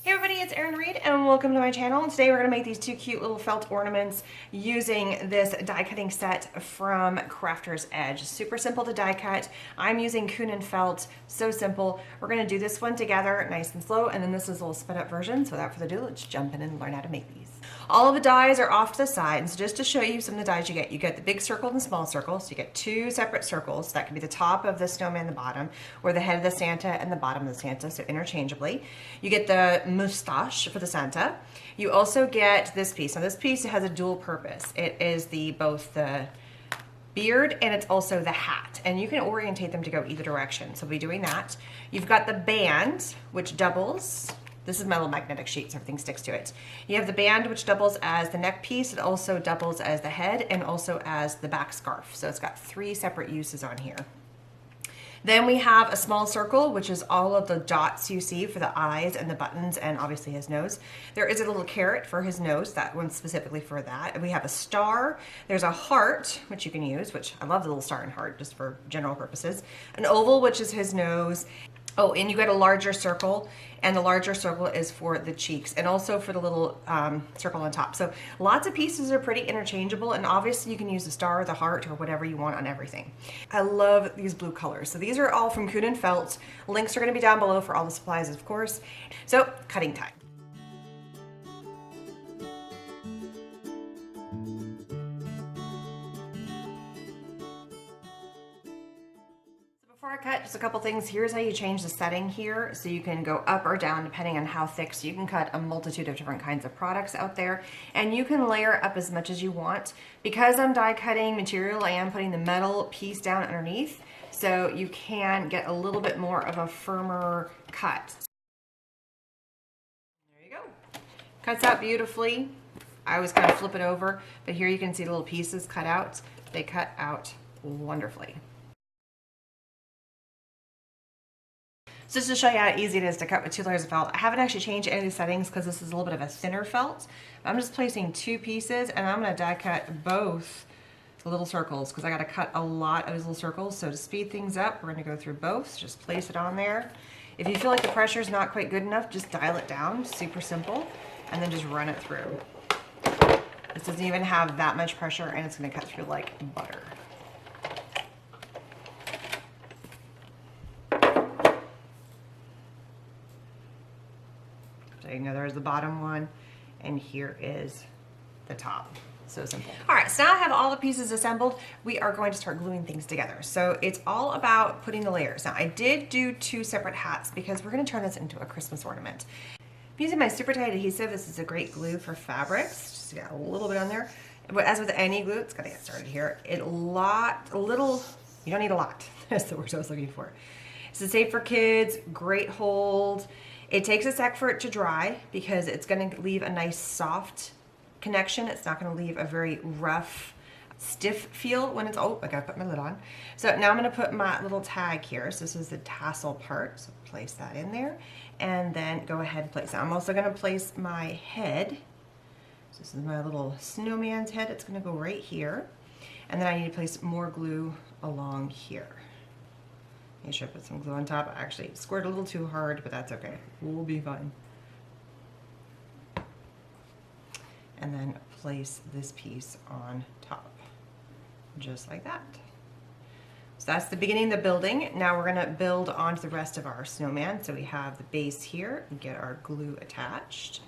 Hey everybody, it's Erin Reed and welcome to my channel. And today we're going to make these two cute little felt ornaments using this die cutting set from Crafter's Edge. Super simple to die cut. I'm using Kunin felt, so simple. We're going to do this one together nice and slow, and then this is a little sped up version. So without further ado, let's jump in and learn how to make these. All of the dies are off to the side, and so just to show you some of the dies you get the big circle and the small circle. So you get two separate circles. That can be the top of the snowman, the bottom, or the head of the Santa and the bottom of the Santa, so interchangeably. You get the moustache for the Santa. You also get this piece. Now this piece has a dual purpose. It is both the beard and it's also the hat, and you can orientate them to go either direction. So we'll be doing that. You've got the band, which doubles. This is my little magnetic sheet, so everything sticks to it. You have the band, which doubles as the neck piece. It also doubles as the head and also as the back scarf. So it's got three separate uses on here. Then we have a small circle, which is all of the dots you see for the eyes and the buttons and obviously his nose. There is a little carrot for his nose, that one's specifically for that. And we have a star. There's a heart, which you can use, which I love the little star and heart just for general purposes. An oval, which is his nose. Oh, and you got a larger circle, and the larger circle is for the cheeks and also for the little circle on top. So lots of pieces are pretty interchangeable, and obviously you can use the star, the heart, or whatever you want on everything. I love these blue colors. So these are all from Kunin felt. Links are gonna be down below for all the supplies, of course. So cutting time. Before I cut, just a couple things. Here's how you change the setting here. So you can go up or down depending on how thick. So you can cut a multitude of different kinds of products out there, and you can layer up as much as you want. Because I'm die cutting material, I am putting the metal piece down underneath, so you can get a little bit more of a firmer cut. There you go. Cuts out beautifully. I always kind of flip it over, but here you can see the little pieces cut out. They cut out wonderfully. So just to show you how easy it is to cut with two layers of felt, I haven't actually changed any of the settings because this is a little bit of a thinner felt. I'm just placing two pieces, and I'm going to die cut both the little circles because I got to cut a lot of these little circles. So to speed things up, we're going to go through both. So just place it on there. If you feel like the pressure is not quite good enough, just dial it down. Super simple. And then just run it through. This doesn't even have that much pressure, and it's going to cut through like butter. So you know there's the bottom one, and here is the top. So simple. All right, so now I have all the pieces assembled. We are going to start gluing things together. So it's all about putting the layers. Now I did do two separate hats because we're going to turn this into a Christmas ornament. I'm using my Supertite adhesive. This is a great glue for fabrics. Just got a little bit on there. But as with any glue, it's got to get started here. You don't need a lot. That's the word I was looking for. This is safe for kids, great hold. It takes a sec for it to dry because it's going to leave a nice soft connection. It's not going to leave a very rough, stiff feel when it's, oh, I got to put my lid on. So now I'm going to put my little tag here. So this is the tassel part. So place that in there and then go ahead and place it. I'm also going to place my head. So this is my little snowman's head. It's going to go right here. And then I need to place more glue along here. Make sure I put some glue on top. I actually squirted a little too hard, but that's okay. We'll be fine. And then place this piece on top, just like that. So that's the beginning of the building. Now we're gonna build onto the rest of our snowman. So we have the base here, and get our glue attached,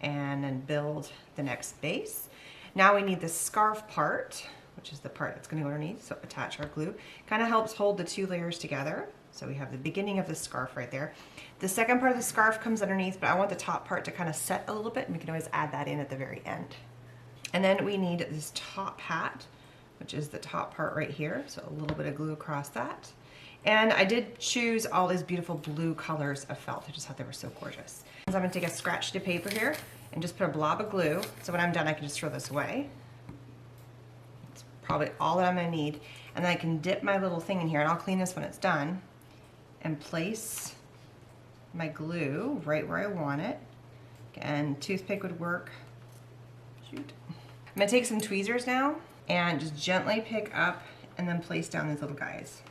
and then build the next base. Now we need the scarf part, which is the part that's going to go underneath. So attach our glue. Kind of helps hold the two layers together. So we have the beginning of the scarf right there. The second part of the scarf comes underneath, but I want the top part to kind of set a little bit, and we can always add that in at the very end. And then we need this top hat, which is the top part right here. So a little bit of glue across that. And I did choose all these beautiful blue colors of felt. I just thought they were so gorgeous. So I'm going to take a scratch sheet of paper here and just put a blob of glue. So when I'm done, I can just throw this away. Probably all that I'm going to need, and then I can dip my little thing in here, and I'll clean this when it's done, and place my glue right where I want it. And toothpick would work. Shoot. I'm going to take some tweezers now and just gently pick up and then place down these little guys.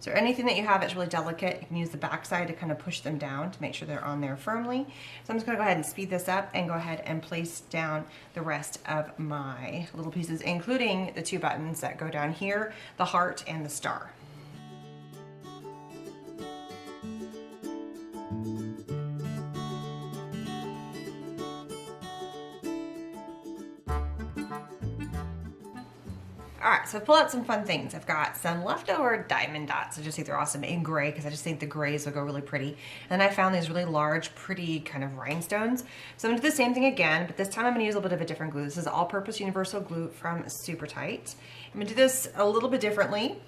So anything that you have that's really delicate, you can use the back side to kind of push them down to make sure they're on there firmly. So I'm just gonna go ahead and speed this up and go ahead and place down the rest of my little pieces, including the 2 buttons that go down here, the heart and the star. All right, so I've pulled out some fun things. I've got some leftover diamond dots. I just think they're awesome in gray because I just think the grays will go really pretty. And then I found these really large, pretty kind of rhinestones. So I'm gonna do the same thing again, but this time I'm gonna use a little bit of a different glue. This is all-purpose universal glue from Supertite. I'm gonna do this a little bit differently.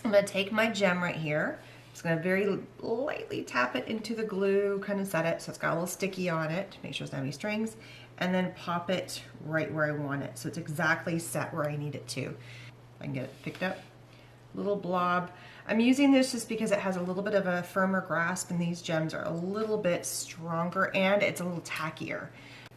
I'm gonna take my gem right here. I'm just gonna very lightly tap it into the glue, kind of set it so it's got a little sticky on it, make sure it's not any strings, and then pop it right where I want it. So it's exactly set where I need it to. If I can get it picked up. Little blob. I'm using this just because it has a little bit of a firmer grasp and these gems are a little bit stronger and it's a little tackier.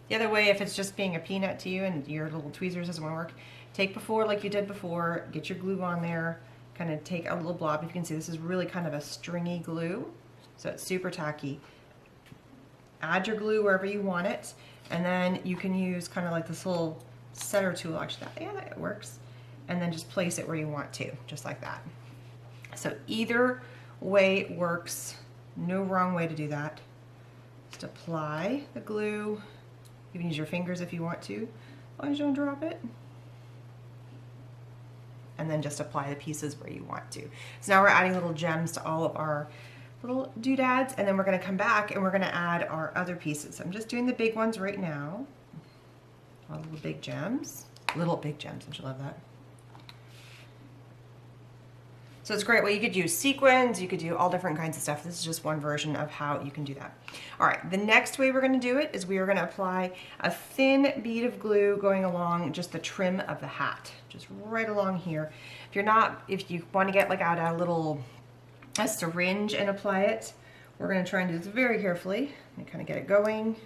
The other way, if it's just being a peanut to you and your little tweezers doesn't want to work, take before like you did before, get your glue on there, kind of take a little blob. If you can see, this is really kind of a stringy glue, so it's super tacky. Add your glue wherever you want it, and then you can use kind of like this little setter tool. Actually, yeah, that works. And then just place it where you want to, just like that. So either way works. No wrong way to do that. Just apply the glue. You can use your fingers if you want to, as long as you don't drop it. And then just apply the pieces where you want to. So now we're adding little gems to all of our little doodads, and then we're gonna come back and we're gonna add our other pieces. I'm just doing the big ones right now. All the little big gems. Little big gems, don't you love that? So it's great. Well, you could use sequins, you could do all different kinds of stuff. This is just one version of how you can do that. All right, the next way we're gonna do it is we are gonna apply a thin bead of glue going along just the trim of the hat, just right along here. If you wanna get like out a little syringe and apply it, we're gonna try and do this very carefully and kind of get it going.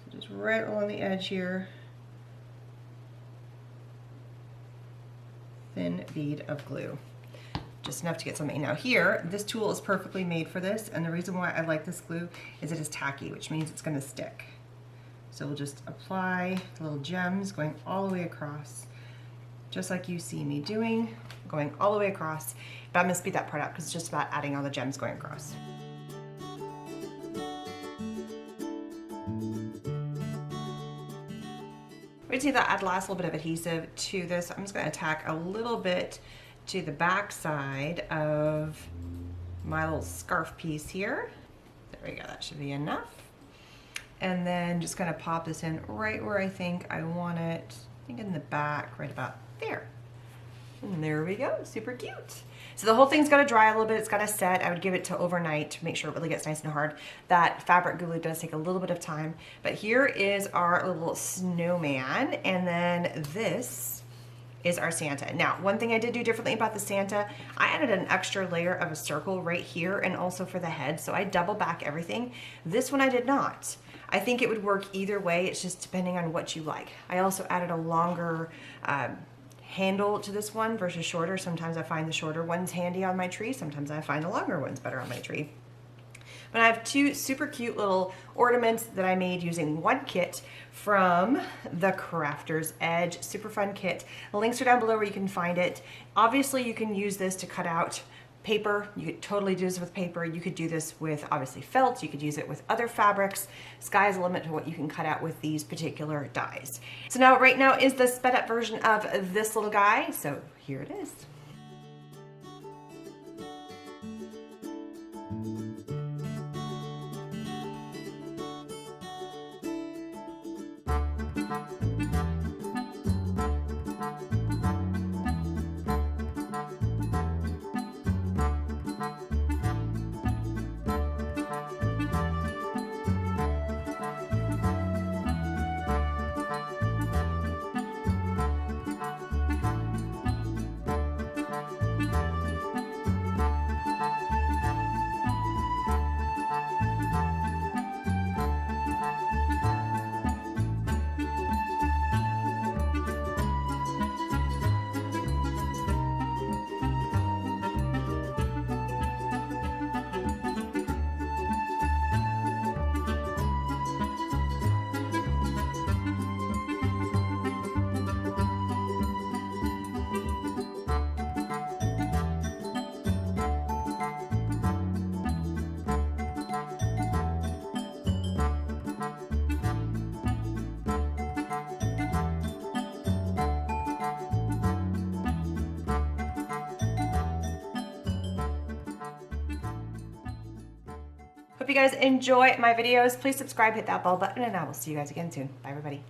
So just right along the edge here. Thin bead of glue, just enough to get something. Now here, this tool is perfectly made for this, and the reason why I like this glue is it is tacky, which means it's going to stick. So we'll just apply the little gems going all the way across, just like you see me doing, going all the way across. But I'm going to speed that part up because it's just about adding all the gems going across. We just need to add the last little bit of adhesive to this. I'm just going to tack a little bit to the back side of my little scarf piece here. There we go, that should be enough. And then just kind of pop this in right where I think I want it. I think in the back, right about there. And there we go, super cute. So the whole thing's got to dry a little bit. It's got to set. I would give it to overnight to make sure it really gets nice and hard. That fabric glue does take a little bit of time. But here is our little snowman, and then this is our Santa. Now, one thing I did do differently about the Santa, I added an extra layer of a circle right here and also for the head, so I double back everything. This one I did not. I think it would work either way. It's just depending on what you like. I also added a longer handle to this one versus shorter. Sometimes I find the shorter ones handy on my tree. Sometimes I find the longer ones better on my tree. But I have 2 super cute little ornaments that I made using one kit from the Crafter's Edge. Super fun kit. The links are down below where you can find it. Obviously, you can use this to cut out paper. You could totally do this with paper. You could do this with obviously felt. You could use it with other fabrics. Sky's the limit to what you can cut out with these particular dies. So now right now is the sped up version of this little guy. So here it is. Hope you guys enjoy my videos. Please subscribe, hit that bell button, and I will see you guys again soon. Bye, everybody.